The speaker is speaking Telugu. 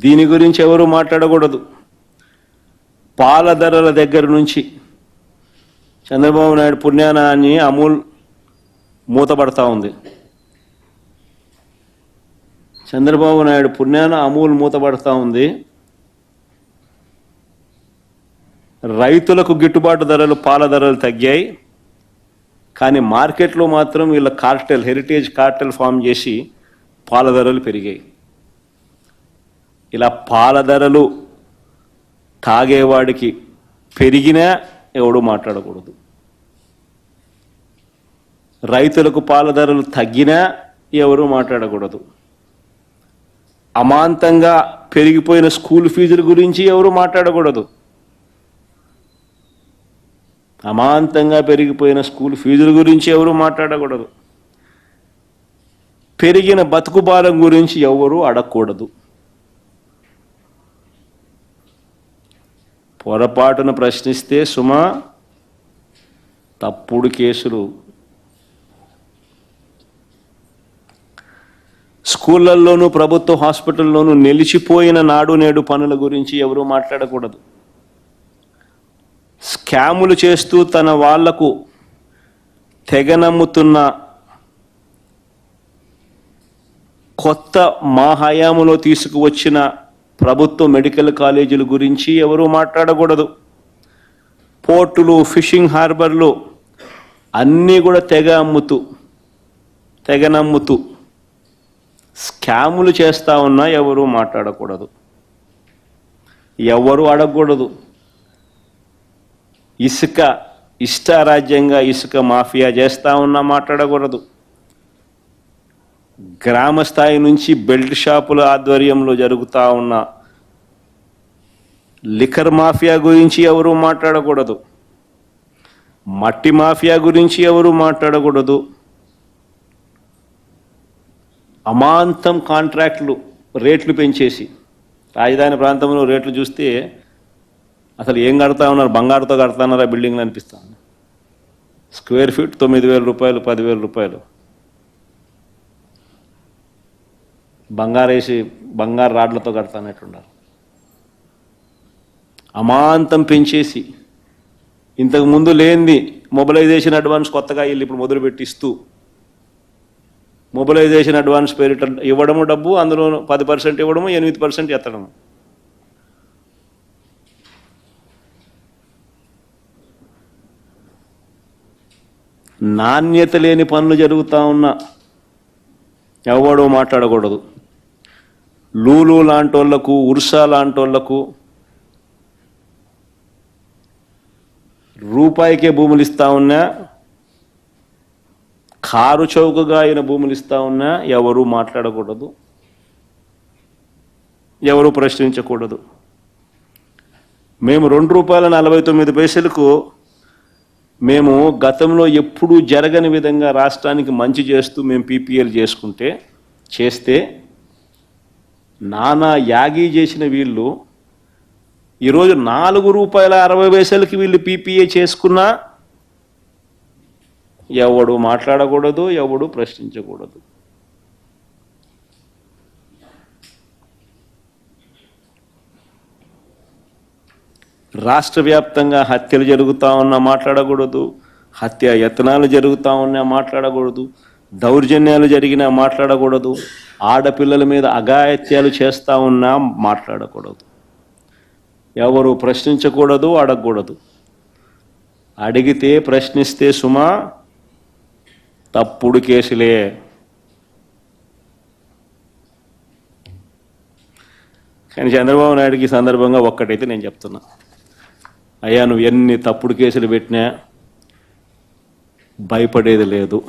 దీని గురించి ఎవరు మాట్లాడకూడదు. పాల ధరల దగ్గర నుంచి చంద్రబాబు నాయుడు పుణ్యానాన్ని అమూల్ మూతపడతా ఉంది. చంద్రబాబు నాయుడు పుణ్యాన అమూల్ మూతపడతా ఉంది. రైతులకు గిట్టుబాటు ధరలు పాల ధరలు తగ్గాయి. కానీ మార్కెట్లో మాత్రం వీళ్ళ కార్టెల్, హెరిటేజ్ కార్టెల్ ఫామ్ చేసి పాల ధరలు పెరిగాయి. ఇలా పాల ధరలు తాగేవాడికి పెరిగినా ఎవడు మాట్లాడకూడదు. రైతులకు పాల ధరలు తగ్గినా ఎవరు మాట్లాడకూడదు. అమాంతంగా పెరిగిపోయిన స్కూల్ ఫీజుల గురించి ఎవరు మాట్లాడకూడదు. అమాంతంగా పెరిగిపోయిన స్కూల్ ఫీజుల గురించి ఎవరు మాట్లాడకూడదు. పెరిగిన బతుకు భారం గురించి ఎవరు అడగకూడదు. పొరపాటున ప్రశ్నిస్తే సుమా తప్పుడు కేసులు. స్కూళ్ళల్లోనూ ప్రభుత్వ హాస్పిటల్లోనూ నిలిచిపోయిన నాడు నేడు పనుల గురించి ఎవరు మాట్లాడకూడదు. స్కాములు చేస్తూ తన వాళ్లకు తెగనమ్ముతున్న కొత్త మా హయాములో తీసుకువచ్చిన ప్రభుత్వ మెడికల్ కాలేజీల గురించి ఎవరు మాట్లాడకూడదు. పోర్టులు, ఫిషింగ్ హార్బర్లు అన్నీ కూడా తెగనమ్ముతూ స్కాములు చేస్తూ ఉన్నా ఎవరు మాట్లాడకూడదు. ఎవరు అడగకూడదు. ఇష్టారాజ్యంగా ఇసుక మాఫియా చేస్తూ ఉన్నా మాట్లాడకూడదు. గ్రామ స్థాయి నుంచి బెల్ట్ షాపుల ఆధ్వర్యంలో జరుగుతూ ఉన్న లిక్కర్ మాఫియా గురించి ఎవరు మాట్లాడకూడదు. మట్టి మాఫియా గురించి ఎవరు మాట్లాడకూడదు. అమాంతం కాంట్రాక్టులు రేట్లు పెంచేసి రాజధాని ప్రాంతంలో రేట్లు చూస్తే అసలు ఏం కడతా ఉన్నారు, బంగారుతో కడతాన్నారా బిల్డింగ్లు అనిపిస్తాను. స్క్వేర్ ఫీట్ 9,000 రూపాయలు, 10,000 రూపాయలు. బంగారు రాడ్లతో కడతానట్టున్నారు. అమాంతం పెంచేసి ఇంతకు ముందు లేనిది మొబిలైజేషన్ అడ్వాన్స్ కొత్తగా వీళ్ళు ఇప్పుడు మొదలుపెట్టిస్తూ మొబిలైజేషన్ అడ్వాన్స్ పేరిట ఇవ్వడము డబ్బు, అందులో 10% ఇవ్వడము, 8% ఎత్తడము. నాణ్యత లేని పనులు జరుగుతూ ఉన్నా ఎవడో మాట్లాడకూడదు. లూలు లాంటోళ్లకు, ఉర్సా లాంటోళ్లకు రూపాయికే భూములు ఇస్తా ఉన్నా, కారు చౌకగా అయిన భూములు ఇస్తా ఉన్నా ఎవరు మాట్లాడకూడదు. ఎవరు ప్రశ్నించకూడదు. మేము ₹2.49 మేము గతంలో ఎప్పుడూ జరగని విధంగా రాష్ట్రానికి మంచి చేస్తూ మేము పీపీఎల్ చేస్తే నానా యాగీ చేసిన వీళ్ళు ఈరోజు ₹4.60 వీళ్ళు పీపీఏ చేసుకున్నా ఎవడు మాట్లాడకూడదు, ఎవడు ప్రశ్నించకూడదు. రాష్ట్ర వ్యాప్తంగా హత్యలు జరుగుతూ ఉన్నా మాట్లాడకూడదు. హత్య యత్నాలు జరుగుతూ ఉన్నా మాట్లాడకూడదు. దౌర్జన్యాలు జరిగినా మాట్లాడకూడదు. ఆడపిల్లల మీద అఘాయిత్యాలు చేస్తూ ఉన్నా మాట్లాడకూడదు. ఎవరు ప్రశ్నించకూడదు, అడగకూడదు. అడిగితే ప్రశ్నిస్తే సుమా తప్పుడు కేసులే. కానీ చంద్రబాబు నాయుడికి సందర్భంగా ఒక్కటైతే నేను చెప్తున్నా, అయ్యా నువ్వు ఎన్ని తప్పుడు కేసులు పెట్టినా భయపడేది లేదు.